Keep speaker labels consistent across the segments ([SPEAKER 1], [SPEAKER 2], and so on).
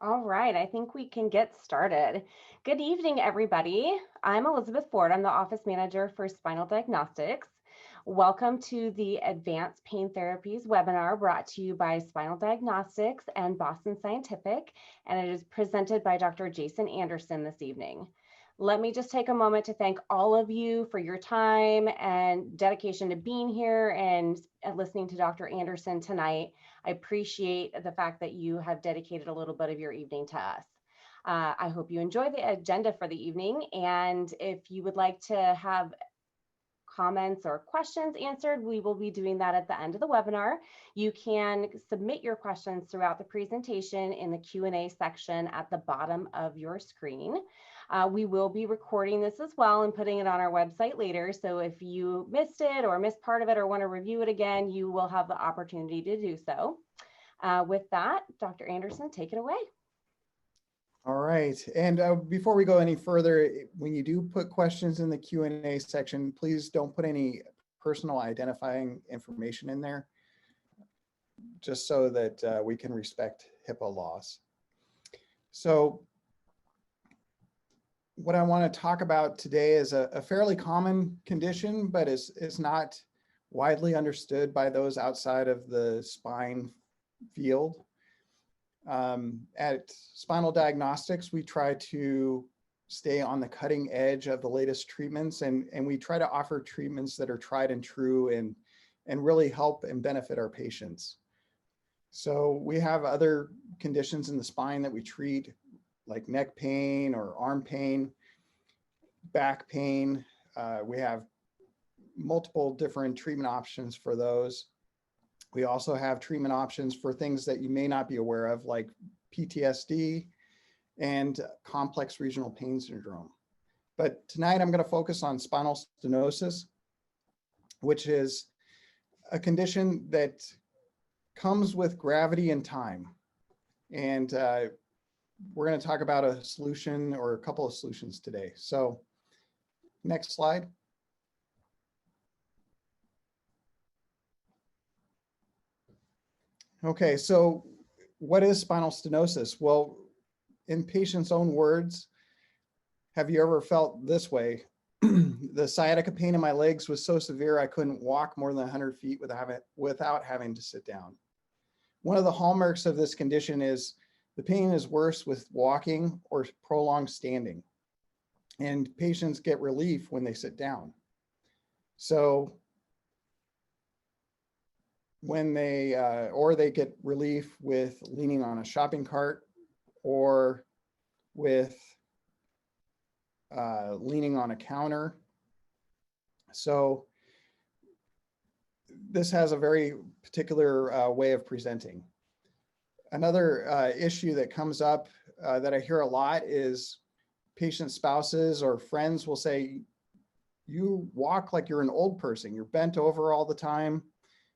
[SPEAKER 1] All right, I think we can get started. Good evening, everybody. I'm Elizabeth Ford. I'm the office manager for Spinal Diagnostics. Welcome to the Advanced Pain Therapies webinar brought to you by Spinal Diagnostics and Boston Scientific, and it is presented by Dr. Jason Anderson this evening. Let me just take a moment to thank all of you for your time and dedication to being here and listening to Dr. Anderson tonight. I appreciate the fact that you have dedicated a little bit of your evening to us. I hope you enjoy the agenda for the evening. And if you would like to have comments or questions answered, we will be doing that at the end of the webinar. You can submit your questions throughout the presentation in the Q&A section at the bottom of your screen. We will be recording this as well and putting it on our website later. So if you missed it or missed part of it or want to review it again, you will have the opportunity to do so. With that, Dr. Anderson, take it away.
[SPEAKER 2] All right, and before we go any further, when you do put questions in the Q&A section, please don't put any personal identifying information in there, just so that we can respect HIPAA laws. So what I want to talk about today is a fairly common condition, but it's not widely understood by those outside of the spine field. At Spinal Diagnostics, we try to stay on the cutting edge of the latest treatments, and we try to offer treatments that are tried and true and really help and benefit our patients. So we have other conditions in the spine that we treat, like neck pain or arm pain, back pain. We have multiple different treatment options for those. We also have treatment options for things that you may not be aware of, like PTSD and complex regional pain syndrome. But tonight I'm going to focus on spinal stenosis, which is a condition that comes with gravity and time. And we're going to talk about a solution or a couple of solutions today. So next slide. Okay, so what is spinal stenosis? Well, in patients' own words, have you ever felt this way? The sciatica pain in my legs was so severe I couldn't walk more than 100 feet without having to sit down. One of the hallmarks of this condition is the pain is worse with walking or prolonged standing, and patients get relief when they sit down. So when they get relief with leaning on a shopping cart or with leaning on a counter. So this has a very particular way of presenting. Another issue that comes up that I hear a lot is patient spouses or friends will say, you walk like you're an old person, you're bent over all the time.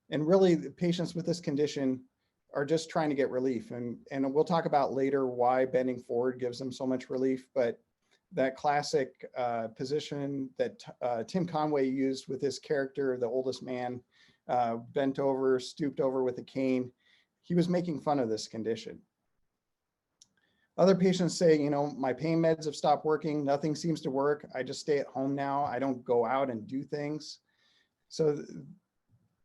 [SPEAKER 2] And really, the patients with this condition are just trying to get relief. And we'll talk about later why bending forward gives them so much relief. But that classic position that Tim Conway used with his character, the oldest man, bent over, stooped over with a cane, he was making fun of this condition. Other patients say, you know, my pain meds have stopped working. Nothing seems to work. I just stay at home now. I don't go out and do things. So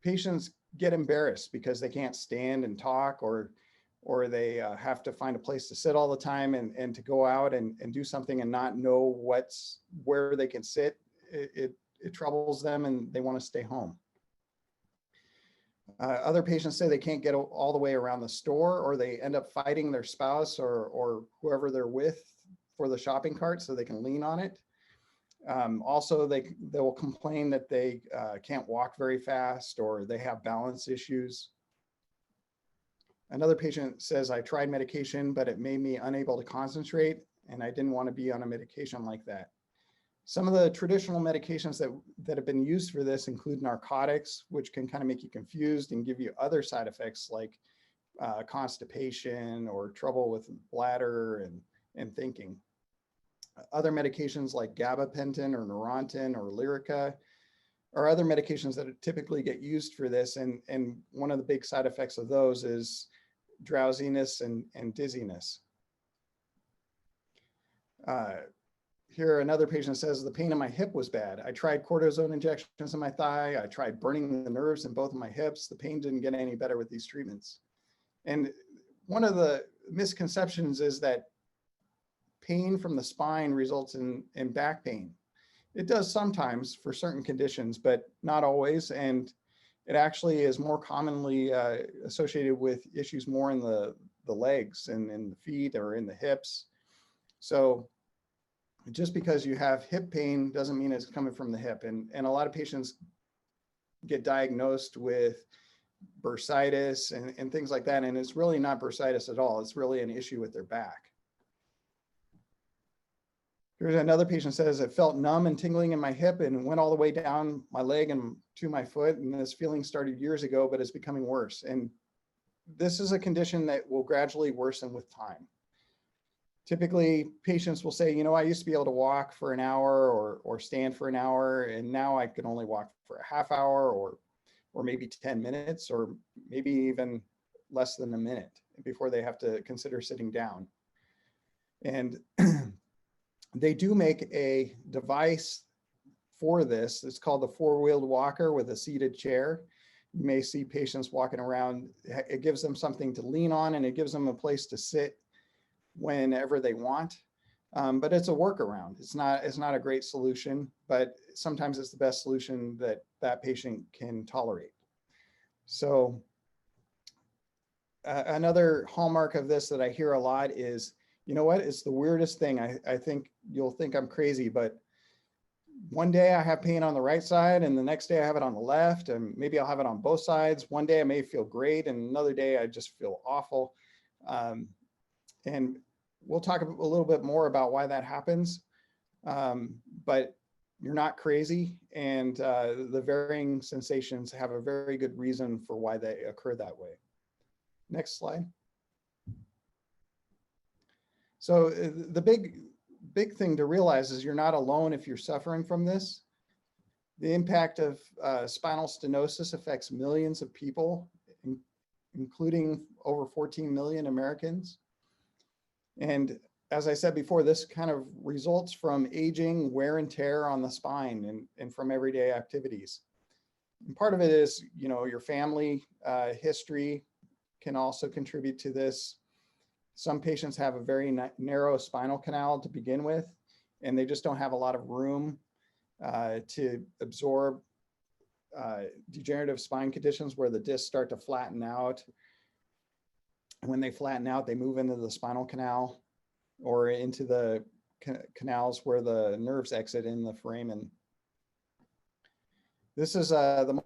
[SPEAKER 2] patients get embarrassed because they can't stand and talk, or they have to find a place to sit all the time, and to go out and do something and not know where they can sit. It troubles them and they want to stay home. Other patients say they can't get all the way around the store, or they end up fighting their spouse or whoever they're with for the shopping cart so they can lean on it. Also, they will complain that they can't walk very fast, or they have balance issues. Another patient says, I tried medication, but it made me unable to concentrate, and I didn't want to be on a medication like that. Some of the traditional medications that have been used for this include narcotics, which can kind of make you confused and give you other side effects like constipation or trouble with bladder and thinking. Other medications like gabapentin or Neurontin or Lyrica are other medications that typically get used for this. And one of the big side effects of those is drowsiness and dizziness. Here, another patient says the pain in my hip was bad. I tried cortisone injections in my thigh. I tried burning the nerves in both of my hips. The pain didn't get any better with these treatments. And one of the misconceptions is that pain from the spine results in back pain. It does sometimes for certain conditions, but not always. And it actually is more commonly associated with issues more in the legs and in the feet or in the hips. So just because you have hip pain doesn't mean it's coming from the hip. And a lot of patients get diagnosed with bursitis and things like that. And it's really not bursitis at all. It's really an issue with their back. Here's another patient says, it felt numb and tingling in my hip and went all the way down my leg and to my foot. And this feeling started years ago, but it's becoming worse. And this is a condition that will gradually worsen with time. Typically, patients will say, you know, I used to be able to walk for an hour or stand for an hour, and now I can only walk for a half hour or maybe 10 minutes, or maybe even less than a minute before they have to consider sitting down. And they do make a device for this. It's called the four-wheeled walker with a seated chair. You may see patients walking around. It gives them something to lean on, and it gives them a place to sit whenever they want. But it's a workaround. It's not a great solution, but sometimes it's the best solution that that patient can tolerate. So another hallmark of this that I hear a lot is, you know what, it's the weirdest thing. I think you'll think I'm crazy, but one day I have pain on the right side and the next day I have it on the left, and maybe I'll have it on both sides. One day I may feel great and another day I just feel awful. And we'll talk a little bit more about why that happens. But you're not crazy, and the varying sensations have a very good reason for why they occur that way. Next slide. So the big thing to realize is you're not alone if you're suffering from this. The impact of spinal stenosis affects millions of people, including over 14 million Americans. And as I said before, this kind of results from aging, wear and tear on the spine and from everyday activities. And part of it is, you know, your family history can also contribute to this. Some patients have a very narrow spinal canal to begin with, and they just don't have a lot of room to absorb degenerative spine conditions where the discs start to flatten out. And when they flatten out, they move into the spinal canal or into the canals where the nerves exit in the foramen. This is the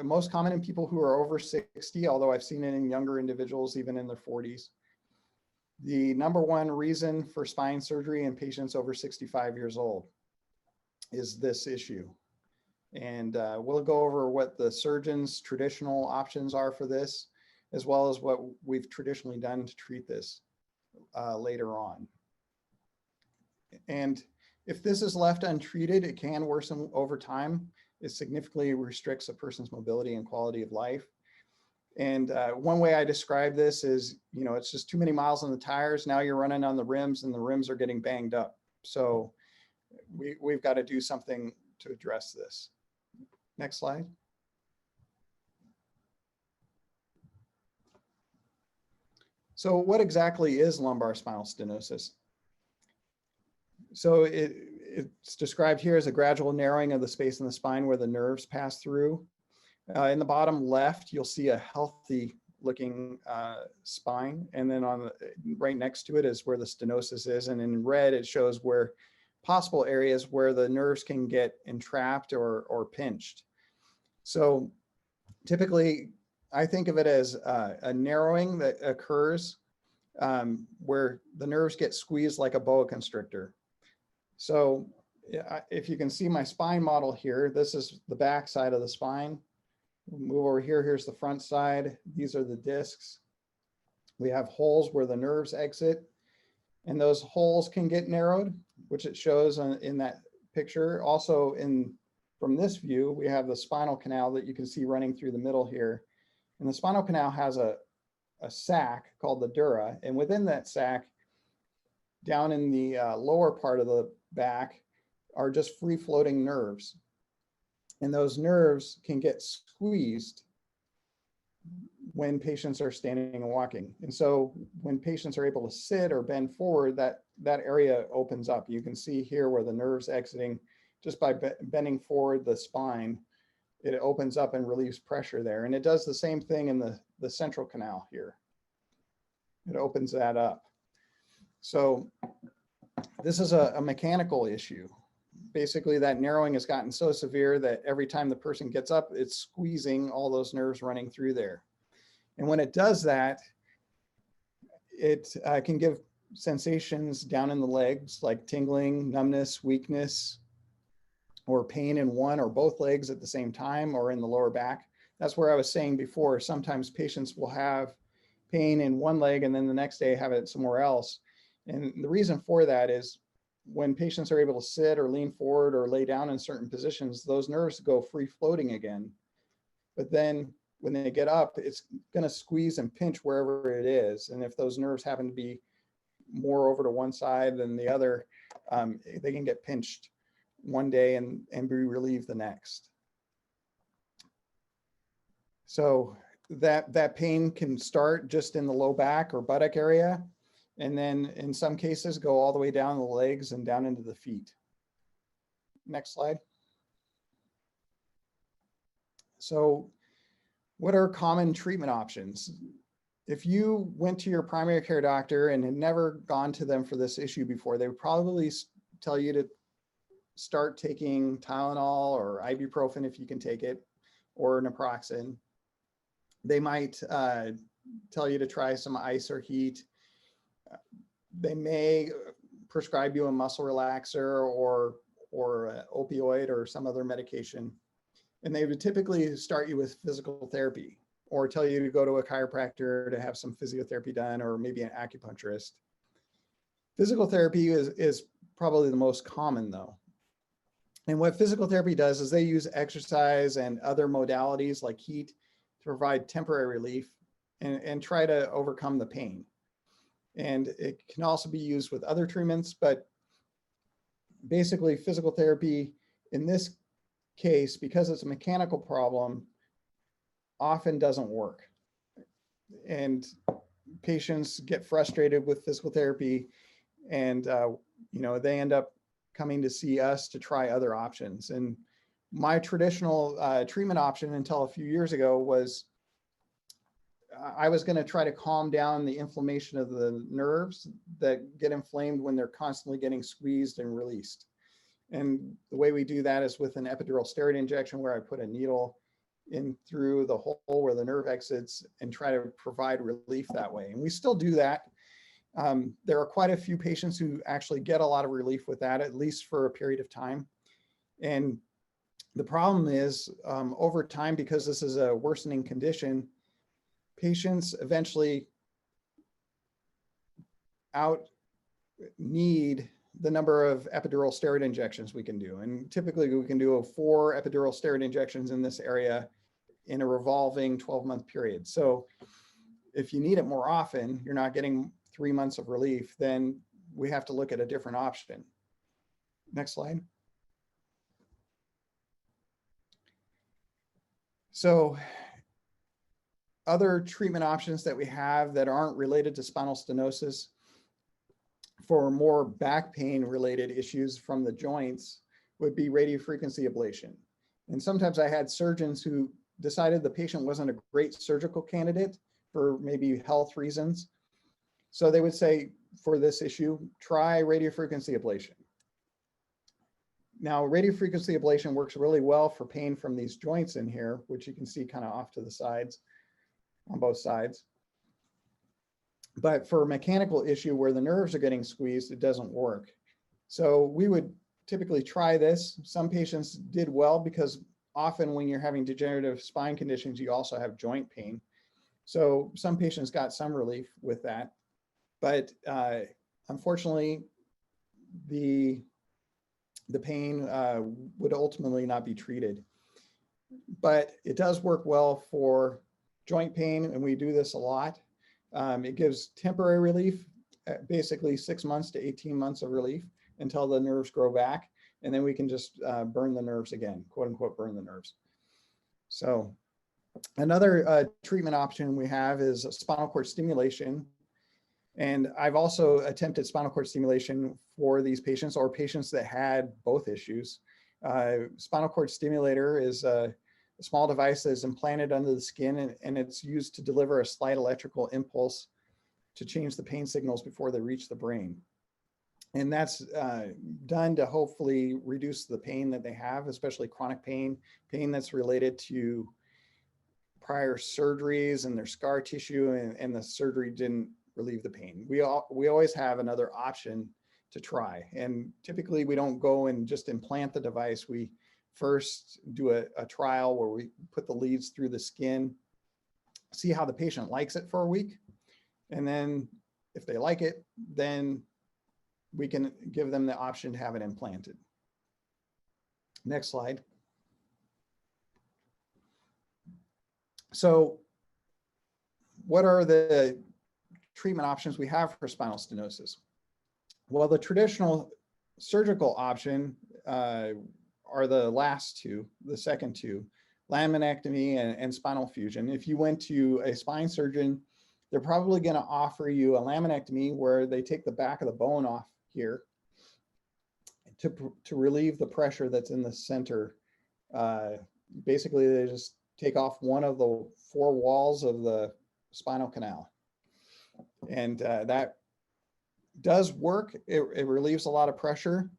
[SPEAKER 2] most common in people who are over 60, although I've seen it in younger individuals, even in their 40s. The number one reason for spine surgery in patients over 65 years old is this issue. And we'll go over what the surgeon's traditional options are for this, as well as what we've traditionally done to treat this later on. And if this is left untreated, it can worsen over time. It significantly restricts a person's mobility and quality of life. And one way I describe this is, you know, it's just too many miles on the tires. Now you're running on the rims and the rims are getting banged up. So we've got to do something to address this. Next slide. So what exactly is lumbar spinal stenosis? So it's described here as a gradual narrowing of the space in the spine where the nerves pass through. In the bottom left, you'll see a healthy looking spine. And then on right next to it is where the stenosis is. And in red, it shows where possible areas where the nerves can get entrapped or pinched. So typically, I think of it as a narrowing that occurs where the nerves get squeezed like a boa constrictor. So if you can see my spine model here, this is the back side of the spine. We'll move over here, here's the front side. These are the discs. We have holes where the nerves exit, and those holes can get narrowed, which it shows in that picture. Also from this view, we have the spinal canal that you can see running through the middle here. And the spinal canal has a sac called the dura, and within that sac down in the lower part of the back are just free floating nerves. And those nerves can get squeezed when patients are standing and walking. And so when patients are able to sit or bend forward, that area opens up. You can see here where the nerve's exiting just by bending forward the spine, it opens up and relieves pressure there. And it does the same thing in the central canal here. It opens that up. So this is a mechanical issue. Basically, that narrowing has gotten so severe that every time the person gets up, it's squeezing all those nerves running through there. And when it does that, it can give sensations down in the legs like tingling, numbness, weakness, or pain in one or both legs at the same time, or in the lower back. That's where I was saying before, sometimes patients will have pain in one leg and then the next day have it somewhere else. And the reason for that is when patients are able to sit or lean forward or lay down in certain positions, those nerves go free floating again. But then when they get up, it's going to squeeze and pinch wherever it is. And if those nerves happen to be more over to one side than the other, they can get pinched one day and be relieved the next. So that pain can start just in the low back or buttock area, and then in some cases go all the way down the legs and down into the feet. Next slide. So what are common treatment options? If you went to your primary care doctor and had never gone to them for this issue before, they would probably tell you to start taking Tylenol or ibuprofen if you can take it, or naproxen. They might tell you to try some ice or heat. They may prescribe you a muscle relaxer or opioid or some other medication. And they would typically start you with physical therapy or tell you to go to a chiropractor to have some physiotherapy done, or maybe an acupuncturist. Physical therapy is probably the most common though. And what physical therapy does is they use exercise and other modalities like heat to provide temporary relief and try to overcome the pain. And it can also be used with other treatments, but basically physical therapy in this case, because it's a mechanical problem, often doesn't work. And patients get frustrated with physical therapy, and they end up coming to see us to try other options. And my traditional treatment option until a few years ago was I was going to try to calm down the inflammation of the nerves that get inflamed when they're constantly getting squeezed and released. And the way we do that is with an epidural steroid injection, where I put a needle in through the hole where the nerve exits and try to provide relief that way. And we still do that. There are quite a few patients who actually get a lot of relief with that, at least for a period of time. And the problem is over time, because this is a worsening condition, patients eventually need the number of epidural steroid injections we can do. And typically we can do 4 epidural steroid injections in this area in a revolving 12-month period. So if you need it more often, you're not getting 3 months of relief, then we have to look at a different option. Next slide. So other treatment options that we have that aren't related to spinal stenosis for more back pain related issues from the joints would be radiofrequency ablation. And sometimes I had surgeons who decided the patient wasn't a great surgical candidate for maybe health reasons. So they would say, for this issue, try radiofrequency ablation. Now, radiofrequency ablation works really well for pain from these joints in here, which you can see kind of off to the sides, on both sides. But for a mechanical issue where the nerves are getting squeezed, it doesn't work. So we would typically try this. Some patients did well, because often when you're having degenerative spine conditions, you also have joint pain. So some patients got some relief with that. But unfortunately, the pain would ultimately not be treated. But it does work well for joint pain, and we do this a lot. It gives temporary relief basically 6 months to 18 months of relief until the nerves grow back. And then we can just burn the nerves again, quote unquote, burn the nerves. So another treatment option we have is spinal cord stimulation. And I've also attempted spinal cord stimulation for these patients or patients that had both issues. Spinal cord stimulator is a small device that is implanted under the skin, and it's used to deliver a slight electrical impulse to change the pain signals before they reach the brain. And that's done to hopefully reduce the pain that they have, especially chronic pain, pain that's related to prior surgeries and their scar tissue, and the surgery didn't relieve the pain. We always have another option to try. And typically we don't go and just implant the device. We first do a trial where we put the leads through the skin, see how the patient likes it for a week. And then if they like it, then we can give them the option to have it implanted. Next slide. So what are the treatment options we have for spinal stenosis? Well, the traditional surgical option are the last two, the second two, laminectomy and spinal fusion. If you went to a spine surgeon, they're probably going to offer you a laminectomy where they take the back of the bone off here to relieve the pressure that's in the center. Basically, they just take off one of the four walls of the spinal canal. And that does work. It relieves a lot of pressure.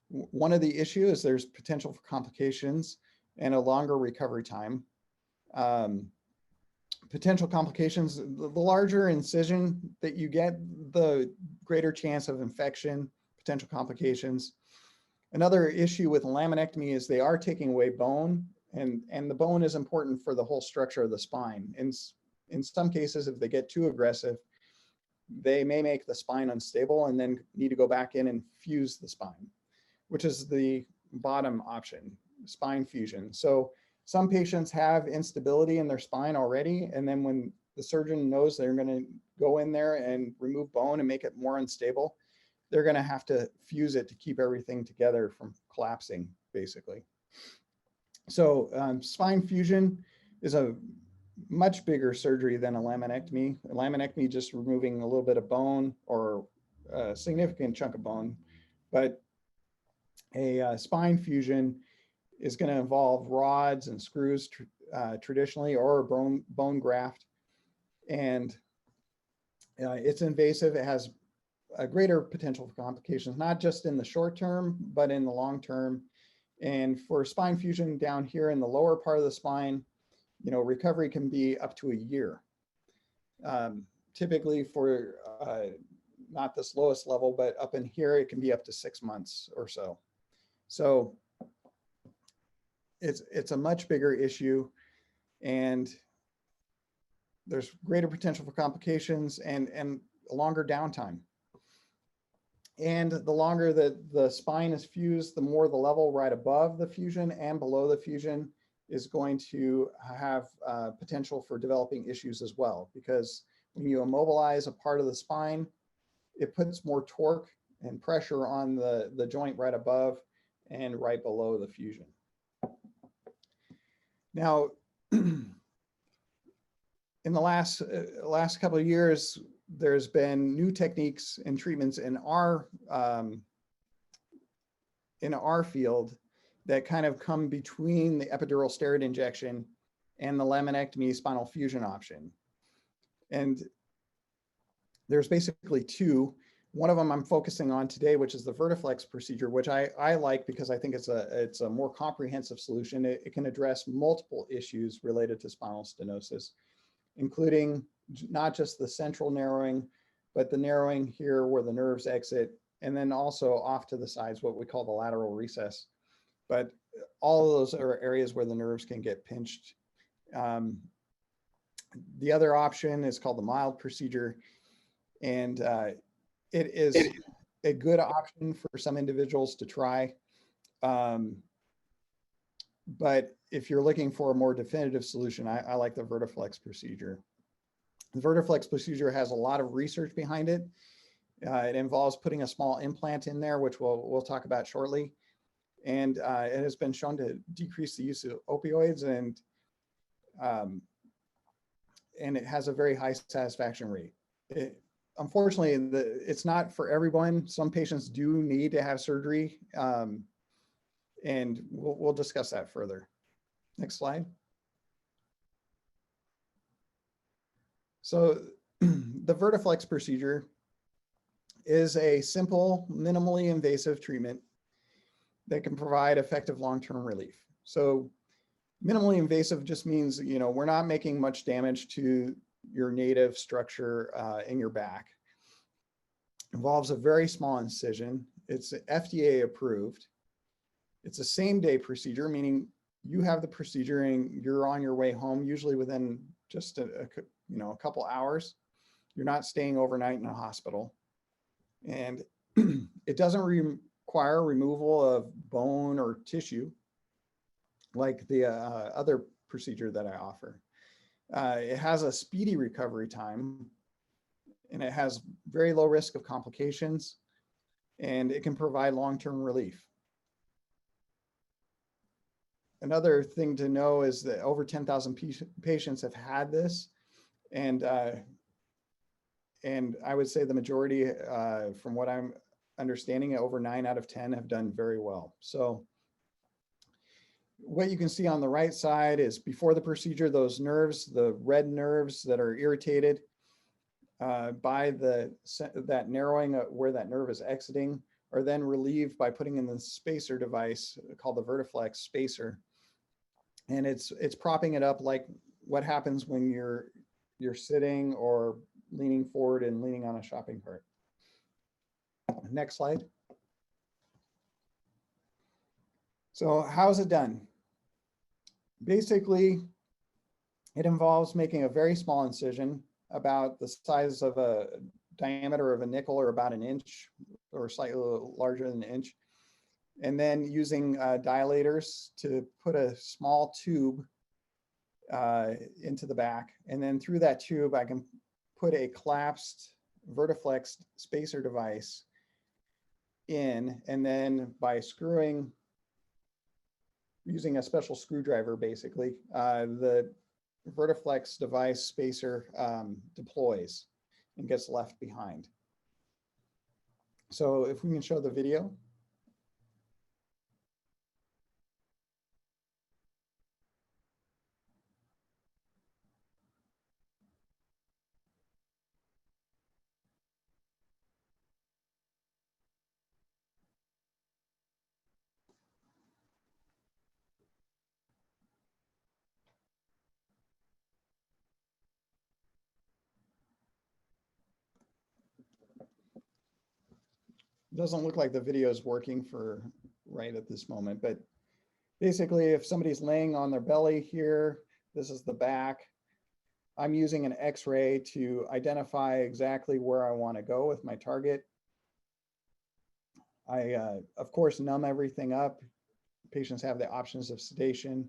[SPEAKER 2] One of the issues is there's potential for complications and a longer recovery time. Potential complications, the larger incision that you get, the greater chance of infection, potential complications. Another issue with laminectomy is they are taking away bone, and the bone is important for the whole structure of the spine. In some cases, if they get too aggressive, they may make the spine unstable and then need to go back in and fuse the spine, which is the bottom option, spine fusion. So some patients have instability in their spine already, and then when the surgeon knows they're going to go in there and remove bone and make it more unstable, they're going to have to fuse it to keep everything together from collapsing, basically. So spine fusion is a much bigger surgery than a laminectomy. A laminectomy just removing a little bit of bone or a significant chunk of bone, but a spine fusion is going to involve rods and screws traditionally, or a bone graft, and it's invasive. It has a greater potential for complications, not just in the short term, but in the long term. And for spine fusion down here in the lower part of the spine, recovery can be up to a year. Typically for not this lowest level, but up in here, it can be up to 6 months or so. So it's a much bigger issue, and there's greater potential for complications and a longer downtime. And the longer that the spine is fused, the more the level right above the fusion and below the fusion is going to have potential for developing issues as well. Because when you immobilize a part of the spine, it puts more torque and pressure on the joint right above and right below the fusion. Now, in the last couple of years, there's been new techniques and treatments in our field that kind of come between the epidural steroid injection and the laminectomy spinal fusion option. And there's basically two. One of them I'm focusing on today, which is the Vertiflex procedure, which I like because I think it's a more comprehensive solution. It can address multiple issues related to spinal stenosis, including not just the central narrowing, but the narrowing here where the nerves exit, and then also off to the sides, what we call the lateral recess. But all of those are areas where the nerves can get pinched. The other option is called the mild procedure, and it is a good option for some individuals to try. But if you're looking for a more definitive solution, I like the Vertiflex procedure. The Vertiflex procedure has a lot of research behind it. It involves putting a small implant in there, which we'll talk about shortly. And it has been shown to decrease the use of opioids, um, and it has a very high satisfaction rate. Unfortunately, it's not for everyone. Some patients do need to have surgery, and we'll discuss that further. Next slide. So the Vertiflex procedure is a simple, minimally invasive treatment that can provide effective long-term relief. So minimally invasive just means, we're not making much damage to your native structure in your back. Involves a very small incision. It's FDA approved. It's a same-day procedure, meaning you have the procedure and you're on your way home, usually within just a couple hours. You're not staying overnight in a hospital. And it doesn't require removal of bone or tissue like the other procedure that I offer. It has a speedy recovery time, and it has very low risk of complications, and it can provide long-term relief. Another thing to know is that over 10,000 patients have had this, and I would say the majority, from what I'm understanding, over 9 out of 10 have done very well. So what you can see on the right side is before the procedure, those nerves, the red nerves that are irritated by that narrowing where that nerve is exiting, are then relieved by putting in the spacer device called the Vertiflex spacer. And it's propping it up like what happens when you're sitting or leaning forward and leaning on a shopping cart. Next slide. So how is it done? Basically, it involves making a very small incision about the size of a diameter of a nickel, or about 1 inch or slightly larger than 1 inch. And then using dilators to put a small tube into the back. And then through that tube, I can put a collapsed Vertiflex spacer device in, and then by using a special screwdriver, basically, the Vertiflex device spacer deploys and gets left behind. So if we can show the video. Doesn't look like the video is working for right at this moment, but basically if somebody's laying on their belly here, this is the back. I'm using an X-ray to identify exactly where I want to go with my target. I, of course, numb everything up. Patients have the options of sedation.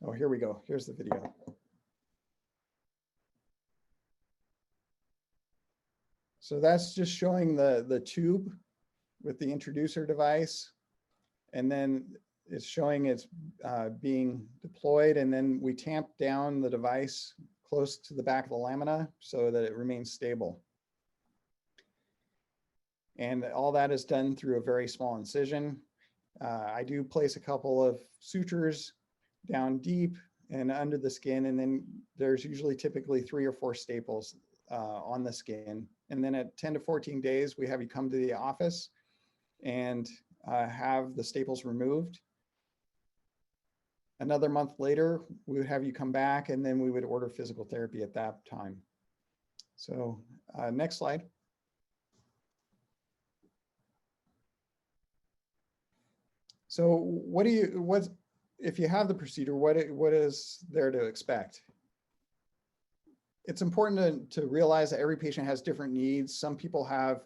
[SPEAKER 2] Oh, here we go. Here's the video. So that's just showing the tube with the introducer device, and then it's showing it's being deployed, and then we tamp down the device close to the back of the lamina so that it remains stable. And all that is done through a very small incision. I do place a couple of sutures down deep and under the skin, and then there's usually typically 3 or 4 staples on the skin. And then at 10 to 14 days, we have you come to the office and have the staples removed. Another month later, we would have you come back, and then we would order physical therapy at that time. So next slide. So if you have the procedure, what is there to expect? It's important to realize that every patient has different needs. Some people have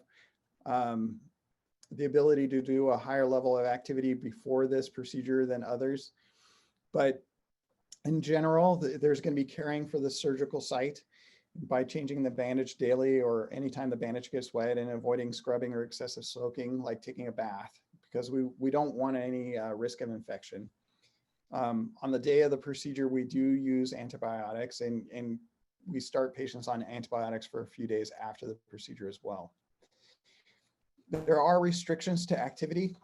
[SPEAKER 2] the ability to do a higher level of activity before this procedure than others. But in general, there's going to be caring for the surgical site. by changing the bandage daily or anytime the bandage gets wet, and avoiding scrubbing or excessive soaking, like taking a bath, because we don't want any risk of infection. On the day of the procedure, we do use antibiotics, and we start patients on antibiotics for a few days after the procedure as well. There are restrictions to activity.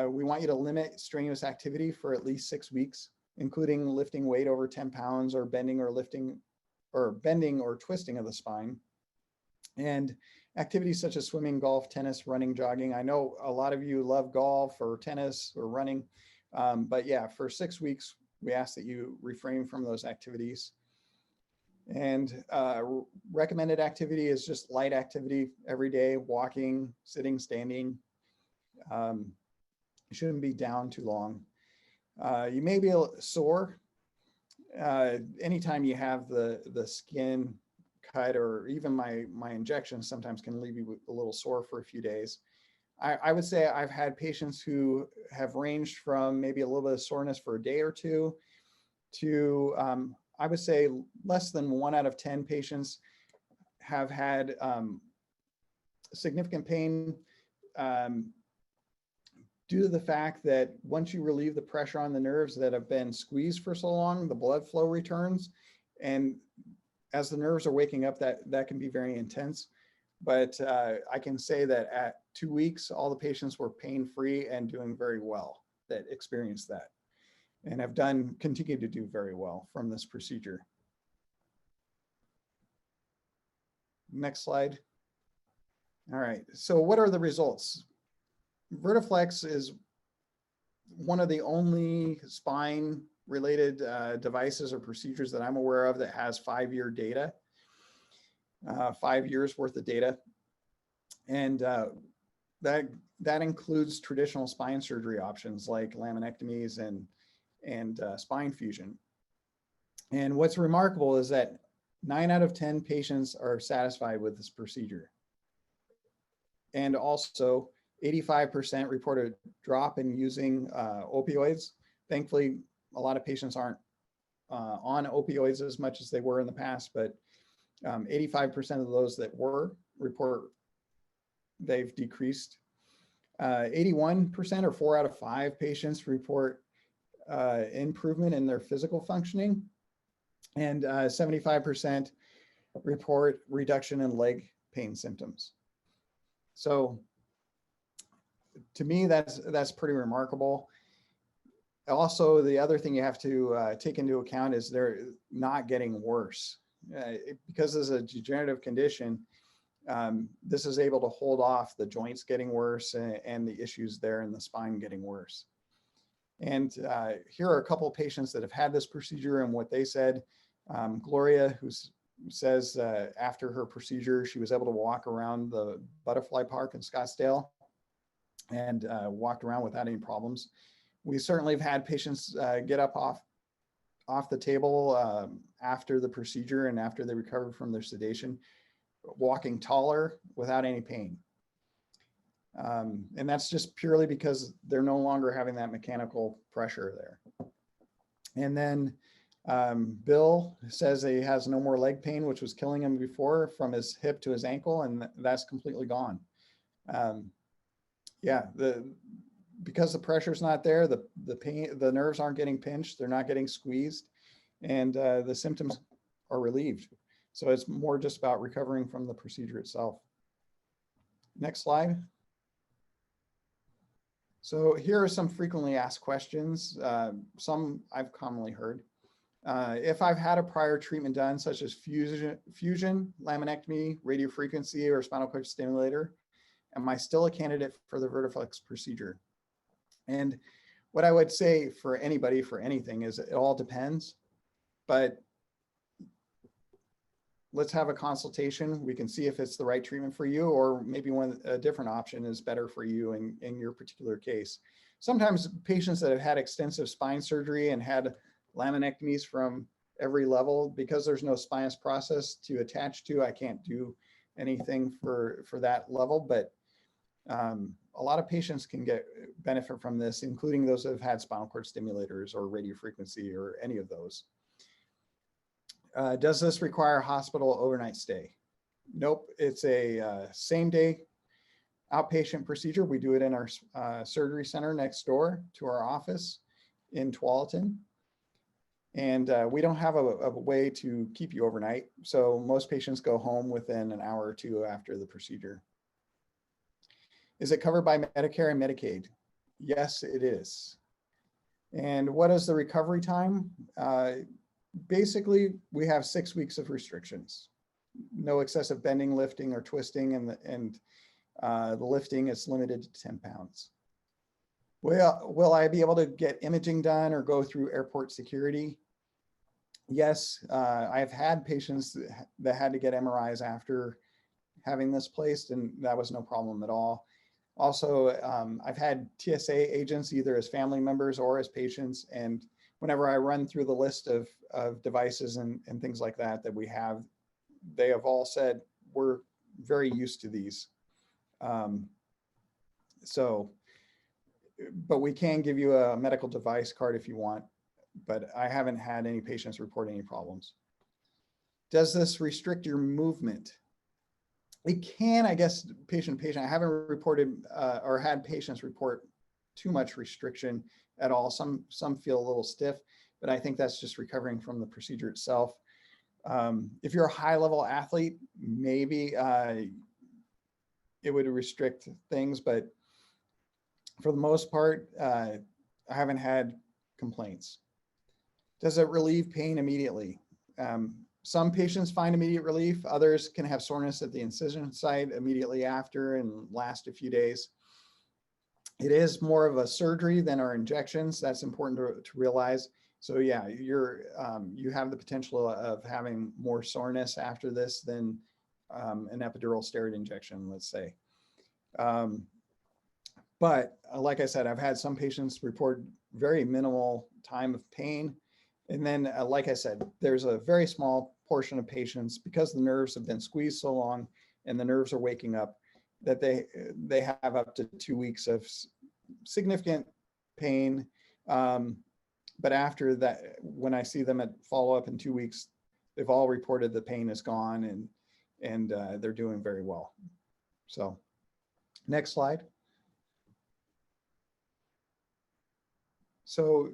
[SPEAKER 2] We want you to limit strenuous activity for at least 6 weeks, including lifting weight over 10 pounds or bending or twisting of the spine. And activities such as swimming, golf, tennis, running, jogging. I know a lot of you love golf or tennis or running, but yeah, for 6 weeks, we ask that you refrain from those activities. And recommended activity is just light activity every day, walking, sitting, standing. You shouldn't be down too long. You may be sore anytime you have the skin cut, or even my injections sometimes can leave you a little sore for a few days. I would say I've had patients who have ranged from maybe a little bit of soreness for a day or two to I would say less than 1 out of 10 patients have had significant pain due to the fact that once you relieve the pressure on the nerves that have been squeezed for so long, the blood flow returns. And as the nerves are waking up, that can be very intense. But I can say that at 2 weeks, all the patients were pain-free and doing very well that experienced that, and have continued to do very well from this procedure. Next slide. All right, so what are the results? Vertiflex is one of the only spine related devices or procedures that I'm aware of that has 5-year data, 5 years worth of data. And that includes traditional spine surgery options like laminectomies and spine fusion. And what's remarkable is that 9 out of 10 patients are satisfied with this procedure. And also 85% report a drop in using opioids. Thankfully, a lot of patients aren't on opioids as much as they were in the past, but 85% of those that were report they've decreased. 81% or 4 out of 5 patients report improvement in their physical functioning, and 75% report reduction in leg pain symptoms. So to me, that's pretty remarkable. Also, the other thing you have to take into account is they're not getting worse. Because this is a degenerative condition, this is able to hold off the joints getting worse and the issues there in the spine getting worse. And here are a couple of patients that have had this procedure and what they said. Gloria, who says after her procedure, she was able to walk around the butterfly park in Scottsdale and walked around without any problems. We certainly have had patients get up off the table after the procedure and after they recovered from their sedation, walking taller without any pain. And that's just purely because they're no longer having that mechanical pressure there. And then Bill says that he has no more leg pain, which was killing him before, from his hip to his ankle, and that's completely gone. Yeah, because the pressure's not there, the pain, the nerves aren't getting pinched, they're not getting squeezed, and the symptoms are relieved. So it's more just about recovering from the procedure itself. Next slide. So here are some frequently asked questions. Some I've commonly heard. If I've had a prior treatment done, such as fusion, laminectomy, radiofrequency, or spinal cord stimulator, am I still a candidate for the Vertiflex procedure? And what I would say for anybody, for anything, is it all depends. But let's have a consultation. We can see if it's the right treatment for you, or maybe a different option is better for you in your particular case. Sometimes patients that have had extensive spine surgery and had laminectomies from every level, because there's no spinous process to attach to, I can't do anything for that level. But a lot of patients can get benefit from this, including those that have had spinal cord stimulators or radiofrequency or any of those. Does this require hospital overnight stay? Nope, it's a same day outpatient procedure. We do it in our surgery center next door to our office in Tualatin. And we don't have a way to keep you overnight. So most patients go home within an hour or two after the procedure. Is it covered by Medicare and Medicaid? Yes, it is. And what is the recovery time? Basically, we have 6 weeks of restrictions. No excessive bending, lifting, or twisting, and the lifting is limited to 10 pounds. Will I be able to get imaging done or go through airport security? Yes, I've had patients that had to get MRIs after having this placed, and that was no problem at all. Also, I've had TSA agents either as family members or as patients, and whenever I run through the list of devices and things like that we have, they have all said, we're very used to these. But we can give you a medical device card if you want, but I haven't had any patients report any problems. Does this restrict your movement? It can, I guess, patient. I haven't reported or had patients report too much restriction at all. Some feel a little stiff, but I think that's just recovering from the procedure itself. If you're a high-level athlete, maybe it would restrict things, but for the most part, I haven't had complaints. Does it relieve pain immediately? Some patients find immediate relief. Others can have soreness at the incision site immediately after and last a few days. It is more of a surgery than our injections. That's important to realize. So yeah, you have the potential of having more soreness after this than an epidural steroid injection, let's say. But like I said, I've had some patients report very minimal time of pain. And then, like I said, there's a very small portion of patients, because the nerves have been squeezed so long and the nerves are waking up, that they have up to 2 weeks of significant pain. But after that, when I see them at follow-up in 2 weeks, they've all reported the pain is gone and they're doing very well. So next slide. So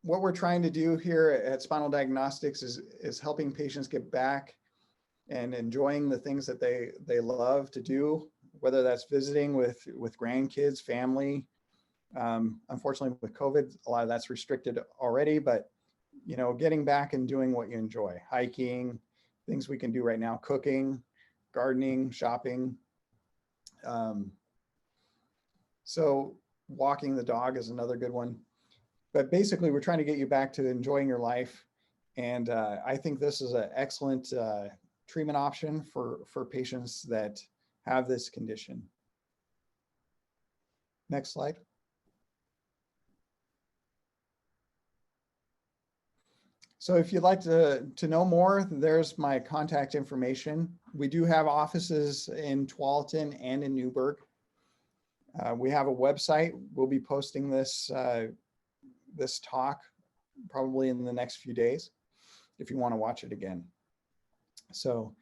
[SPEAKER 2] what we're trying to do here at Spinal Diagnostics is helping patients get back and enjoying the things that they love to do, whether that's visiting with grandkids, family. Unfortunately, with COVID, a lot of that's restricted already, but getting back and doing what you enjoy, hiking, things we can do right now, cooking, gardening, shopping. So walking the dog is another good one. But basically, we're trying to get you back to enjoying your life. And I think this is an excellent treatment option for patients that have this condition. Next slide. So if you'd like to know more, there's my contact information. We do have offices in Tualatin and in Newburgh. We have a website. We'll be posting this talk probably in the next few days if you want to watch it again. So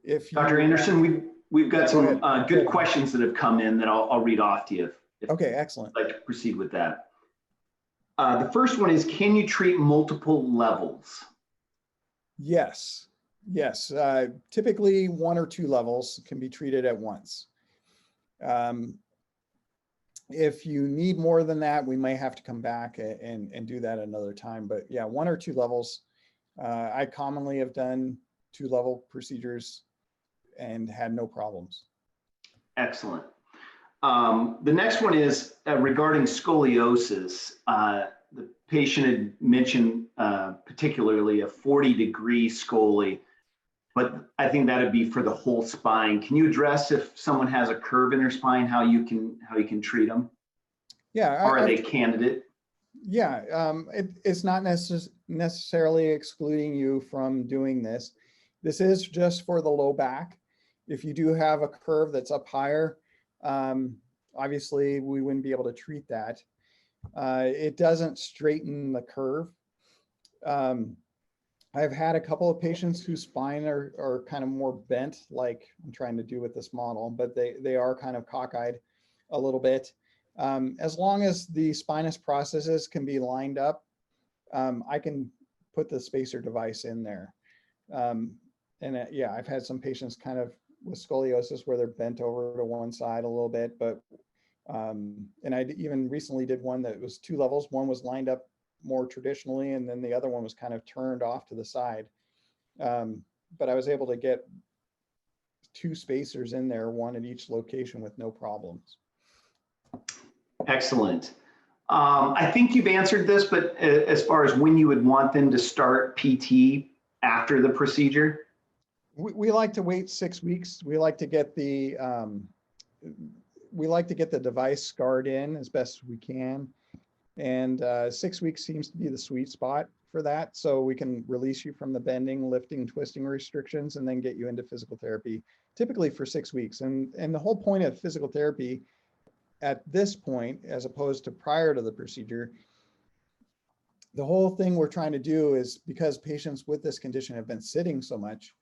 [SPEAKER 2] if
[SPEAKER 3] Dr. Anderson, we've got some good questions that have come in that I'll read off to you.
[SPEAKER 2] Okay, excellent.
[SPEAKER 3] I'd like to proceed with that. The first one is, can you treat multiple levels?
[SPEAKER 2] Yes. Typically 1 or 2 levels can be treated at once. If you need more than that, we may have to come back and do that another time. But yeah, 1 or 2 levels. I commonly have done 2-level procedures and had no problems.
[SPEAKER 3] Excellent. The next one is regarding scoliosis. The patient had mentioned particularly a 40-degree scoli, but I think that would be for the whole spine. Can you address if someone has a curve in their spine, how you can treat them?
[SPEAKER 2] Yeah.
[SPEAKER 3] Or are they candidate?
[SPEAKER 2] Yeah, it's not necessarily excluding you from doing this. This is just for the low back. If you do have a curve that's up higher, obviously we wouldn't be able to treat that. It doesn't straighten the curve. I've had a couple of patients whose spine are kind of more bent, like I'm trying to do with this model, but they are kind of cockeyed a little bit. As long as the spinous processes can be lined up, I can put the spacer device in there. Yeah, I've had some patients kind of with scoliosis where they're bent over to one side a little bit, but and I even recently did one that was 2 levels. One was lined up more traditionally, and then the other one was kind of turned off to the side. But I was able to get 2 spacers in there, one at each location with no problems.
[SPEAKER 3] Excellent. I think you've answered this, but as far as when you would want them to start PT after the procedure?
[SPEAKER 2] We like to wait 6 weeks. We like to get the device scarred in as best we can. And 6 weeks seems to be the sweet spot for that. So we can release you from the bending, lifting, twisting restrictions, and then get you into physical therapy, typically for 6 weeks. And the whole point of physical therapy at this point, as opposed to prior to the procedure, the whole thing we're trying to do is, because patients with this condition have been sitting so much,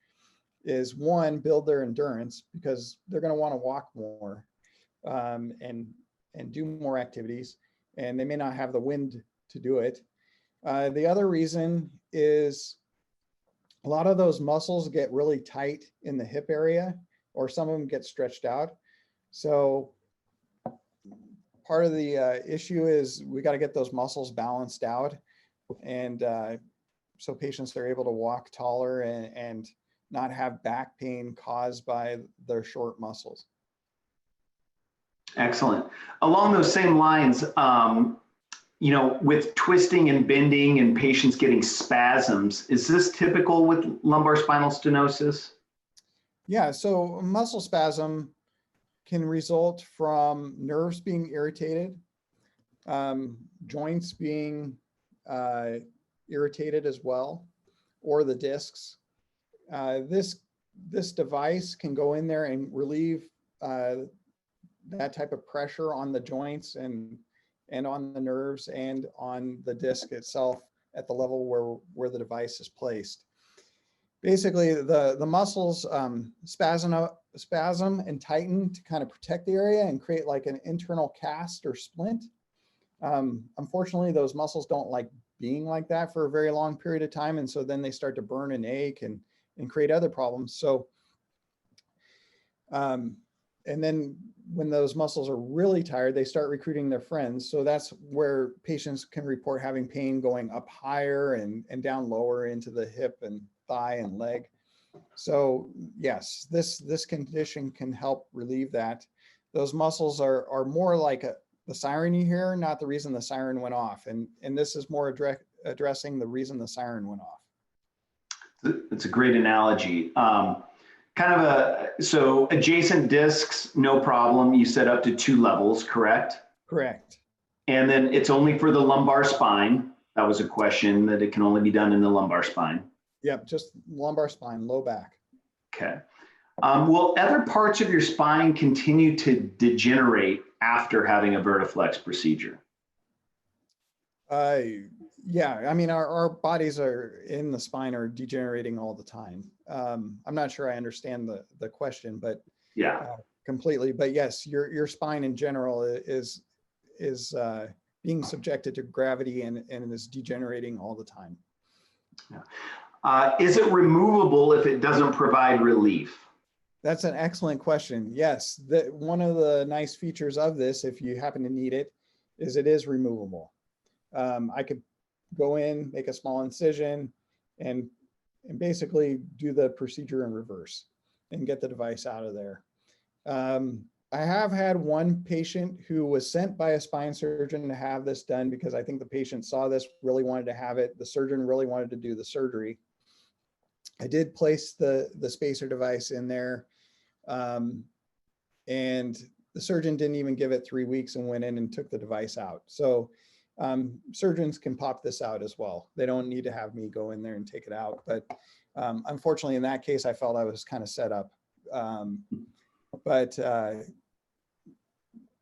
[SPEAKER 2] is one, build their endurance, because they're going to want to walk more and do more activities, and they may not have the wind to do it. The other reason is a lot of those muscles get really tight in the hip area, or some of them get stretched out. So part of the issue is we got to get those muscles balanced out, and so patients are able to walk taller and not have back pain caused by their short muscles.
[SPEAKER 3] Excellent. Along those same lines, with twisting and bending and patients getting spasms, is this typical with lumbar spinal stenosis?
[SPEAKER 2] Yeah, so muscle spasm can result from nerves being irritated, joints being irritated as well, or the discs. This device can go in there and relieve that type of pressure on the joints and on the nerves and on the disc itself at the level where the device is placed. Basically, the muscles spasm and tighten to kind of protect the area and create like an internal cast or splint. Unfortunately, those muscles don't like being like that for a very long period of time, and so then they start to burn and ache and create other problems. So, and then when those muscles are really tired, they start recruiting their friends. So that's where patients can report having pain going up higher and down lower into the hip and thigh and leg. So yes, this condition can help relieve that. Those muscles are more like the siren you hear, not the reason the siren went off. And this is more addressing the reason the siren went off.
[SPEAKER 3] It's a great analogy. So adjacent discs, no problem. You said up to 2 levels, correct?
[SPEAKER 2] Correct. And
[SPEAKER 3] then it's only for the lumbar spine. That was a question, that it can only be done in the lumbar spine.
[SPEAKER 2] Yep, just lumbar spine, low back.
[SPEAKER 3] Okay. Will other parts of your spine continue to degenerate after having a Vertiflex procedure?
[SPEAKER 2] Yeah, I mean, our bodies are in the spine are degenerating all the time. I'm not sure I understand the question, but
[SPEAKER 3] yeah,
[SPEAKER 2] completely. But yes, your spine in general is being subjected to gravity and is degenerating all the time.
[SPEAKER 3] Yeah. Is it removable if it doesn't provide relief?
[SPEAKER 2] That's an excellent question. Yes, one of the nice features of this, if you happen to need it, is it is removable. I could go in, make a small incision, and basically do the procedure in reverse and get the device out of there. I have had one patient who was sent by a spine surgeon to have this done because I think the patient saw this, really wanted to have it. The surgeon really wanted to do the surgery. I did place the spacer device in there, and the surgeon didn't even give it 3 weeks and went in and took the device out. So surgeons can pop this out as well. They don't need to have me go in there and take it out. But unfortunately, in that case, I felt I was kind of set up.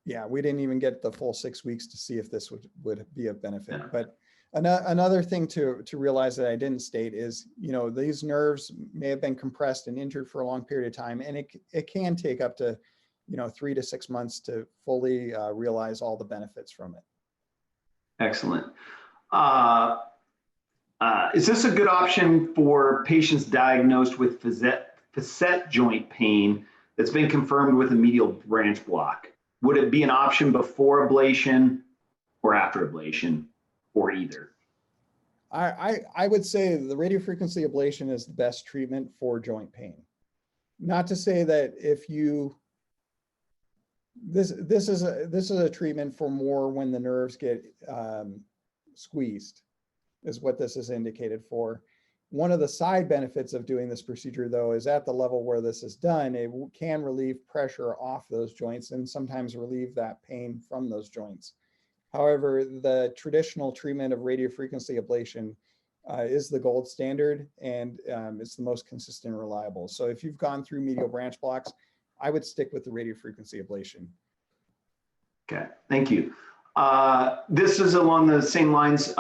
[SPEAKER 2] Yeah, we didn't even get the full 6 weeks to see if this would be of benefit.
[SPEAKER 3] Yeah.
[SPEAKER 2] But Another thing to realize that I didn't state is, these nerves may have been compressed and injured for a long period of time, and it can take up to, 3 to 6 months to fully realize all the benefits from it.
[SPEAKER 3] Excellent. Is this a good option for patients diagnosed with facet joint pain that's been confirmed with a medial branch block? Would it be an option before ablation or after ablation, or either?
[SPEAKER 2] I would say the radiofrequency ablation is the best treatment for joint pain. Not to say that if you, this is a treatment for more when the nerves get squeezed, is what this is indicated for. One of the side benefits of doing this procedure, though, is at the level where this is done, it can relieve pressure off those joints and sometimes relieve that pain from those joints. However, the traditional treatment of radiofrequency ablation is the gold standard, and it's the most consistent and reliable. So if you've gone through medial branch blocks, I would stick with the radiofrequency ablation.
[SPEAKER 3] Okay, thank you. This is along the same lines.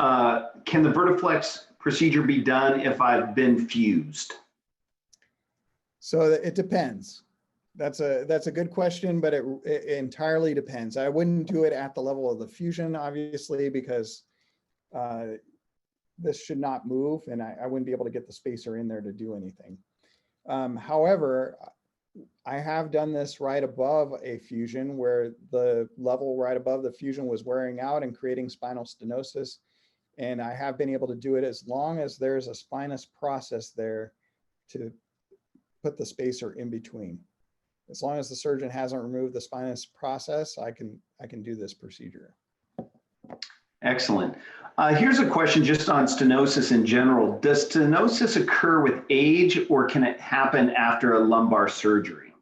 [SPEAKER 3] Can the Vertiflex procedure be done if I've been fused?
[SPEAKER 2] So it depends. That's a good question, but it entirely depends. I wouldn't do it at the level of the fusion, obviously, because this should not move, and I wouldn't be able to get the spacer in there to do anything. However, I have done this right above a fusion where the level right above the fusion was wearing out and creating spinal stenosis. And I have been able to do it as long as there's a spinous process there to put the spacer in between. As long as the surgeon hasn't removed the spinous process, I can do this procedure.
[SPEAKER 3] Excellent. Here's a question just on stenosis in general. Does stenosis occur with age, or can it happen after a lumbar surgery?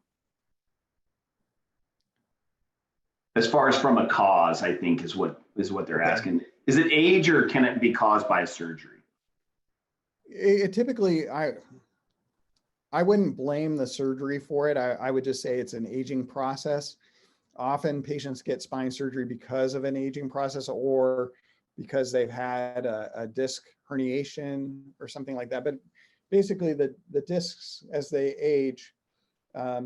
[SPEAKER 3] As far as from a cause, I think is what they're asking. Is it age, or can it be caused by a surgery?
[SPEAKER 2] Typically, I wouldn't blame the surgery for it. I would just say it's an aging process. Often patients get spine surgery because of an aging process or because they've had a disc herniation or something like that. But basically the discs, as they age,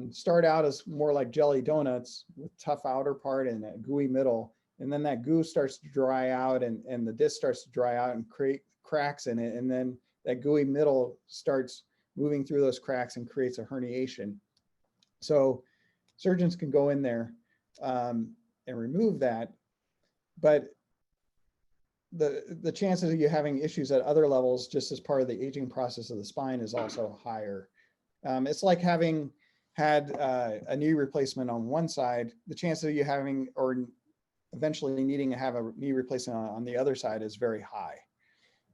[SPEAKER 2] start out as more like jelly donuts with tough outer part and a gooey middle. And then that goo starts to dry out and the disc starts to dry out and create cracks in it. And then that gooey middle starts moving through those cracks and creates a herniation. So surgeons can go in there and remove that, but the chances of you having issues at other levels just as part of the aging process of the spine is also higher. It's like having had a knee replacement on one side, the chance of you having or eventually needing to have a knee replacement on the other side is very high.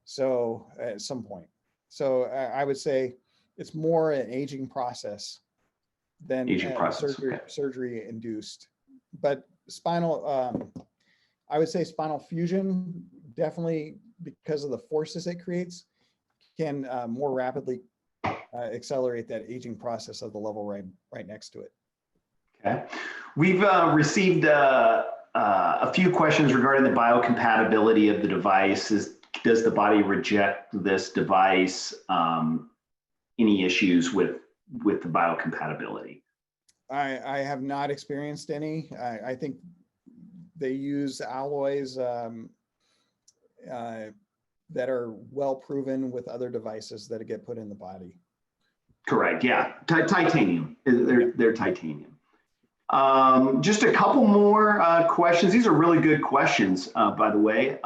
[SPEAKER 2] So at some point. So I would say it's more an aging process than surgery induced. But spinal, I would say spinal fusion, definitely because of the forces it creates, can more rapidly accelerate that aging process of the level right next to it.
[SPEAKER 3] Okay. We've received a few questions regarding the biocompatibility of the device. Does the body reject this device? Any issues with the biocompatibility?
[SPEAKER 2] I have not experienced any. I think they use alloys that are well proven with other devices that get put in the body.
[SPEAKER 3] Correct. Yeah, titanium. They're titanium. Just a couple more questions. These are really good questions, by the way.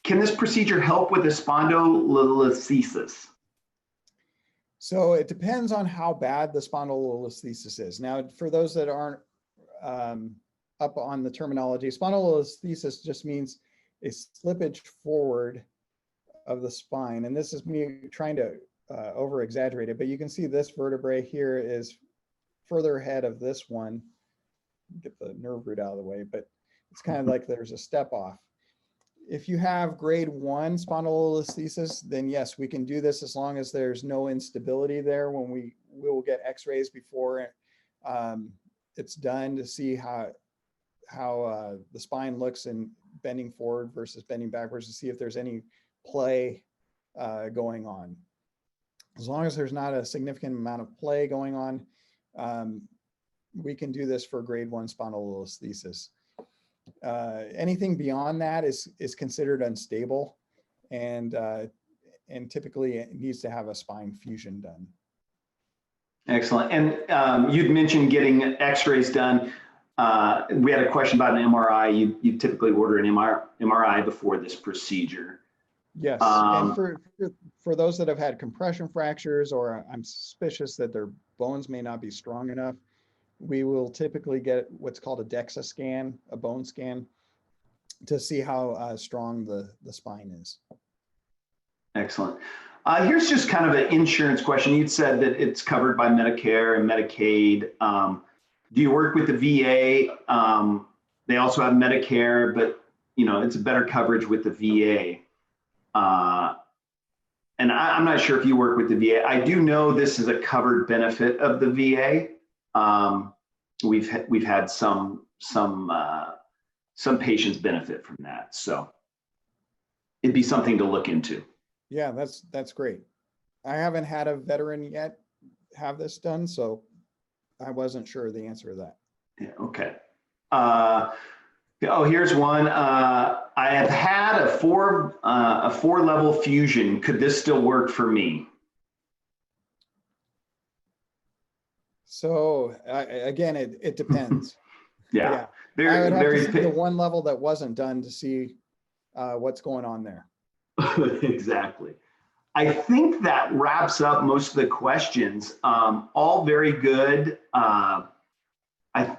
[SPEAKER 3] Can this procedure help with a spondylolisthesis?
[SPEAKER 2] So it depends on how bad the spondylolisthesis is. Now, for those that aren't up on the terminology, spondylolisthesis just means a slippage forward of the spine. And this is me trying to over exaggerate it, but you can see this vertebrae here is further ahead of this one. Get the nerve root out of the way, but it's kind of like there's a step off. If you have grade 1 spondylolisthesis, then yes, we can do this as long as there's no instability there. When we will get x-rays before it's done to see how the spine looks in bending forward versus bending backwards to see if there's any play going on. As long as there's not a significant amount of play going on, we can do this for grade 1 spondylolisthesis. Anything beyond that is considered unstable, and typically it needs to have a spine fusion done.
[SPEAKER 3] Excellent. And you'd mentioned getting x-rays done. We had a question about an MRI. You typically order an MRI before this procedure.
[SPEAKER 2] Yes, and for those that have had compression fractures, or I'm suspicious that their bones may not be strong enough, we will typically get what's called a DEXA scan, a bone scan, to see how strong the spine is. Excellent.
[SPEAKER 3] Here's just kind of an insurance question. You'd said that it's covered by Medicare and Medicaid. Do you work with the VA? They also have Medicare, but it's a better coverage with the VA. And I'm not sure if you work with the VA. I do know this is a covered benefit of the VA. We've had some patients benefit from that, so it'd be something to look into.
[SPEAKER 2] Yeah, that's great. I haven't had a veteran yet have this done, so I wasn't sure of the answer to that.
[SPEAKER 3] Yeah, okay. Here's one. I have had a four level fusion. Could this still work for me?
[SPEAKER 2] So again, it depends.
[SPEAKER 3] Yeah.
[SPEAKER 2] I would have to see the one level that wasn't done to see what's going on there.
[SPEAKER 3] Exactly. I think that wraps up most of the questions. All very good. I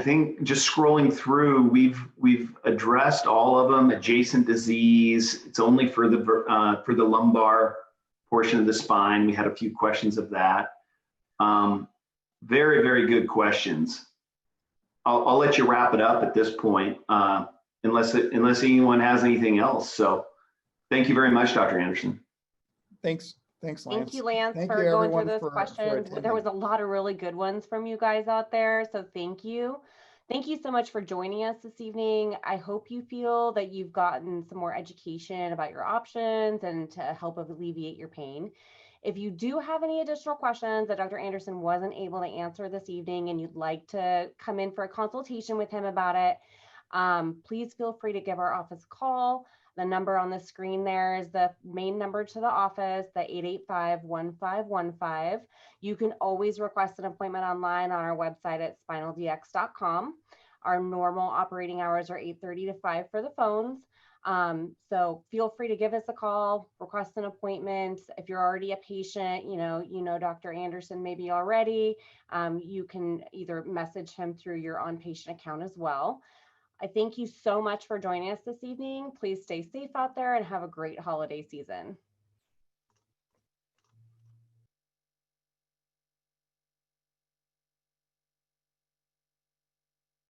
[SPEAKER 3] think just scrolling through, we've addressed all of them. Adjacent disease. It's only for the lumbar portion of the spine. We had a few questions of that. Very, very good questions. I'll let you wrap it up at this point, unless anyone has anything else. So thank you very much, Dr. Anderson.
[SPEAKER 2] Thanks, Lance.
[SPEAKER 1] Thank you, Lance, for going through those questions. There was a lot of really good ones from you guys out there, so thank you. Thank you so much for joining us this evening. I hope you feel that you've gotten some more education about your options and to help alleviate your pain. If you do have any additional questions that Dr. Anderson wasn't able to answer this evening and you'd like to come in for a consultation with him about it, please feel free to give our office a call. The number on the screen there is the main number to the office, the 885-1515. You can always request an appointment online on our website at spinaldx.com. Our normal operating hours are 8:30 to 5 for the phones. So feel free to give us a call, request an appointment. If you're already a patient, you know Dr. Anderson maybe already, you can either message him through your on-patient account as well. I thank you so much for joining us this evening. Please stay safe out there and have a great holiday season.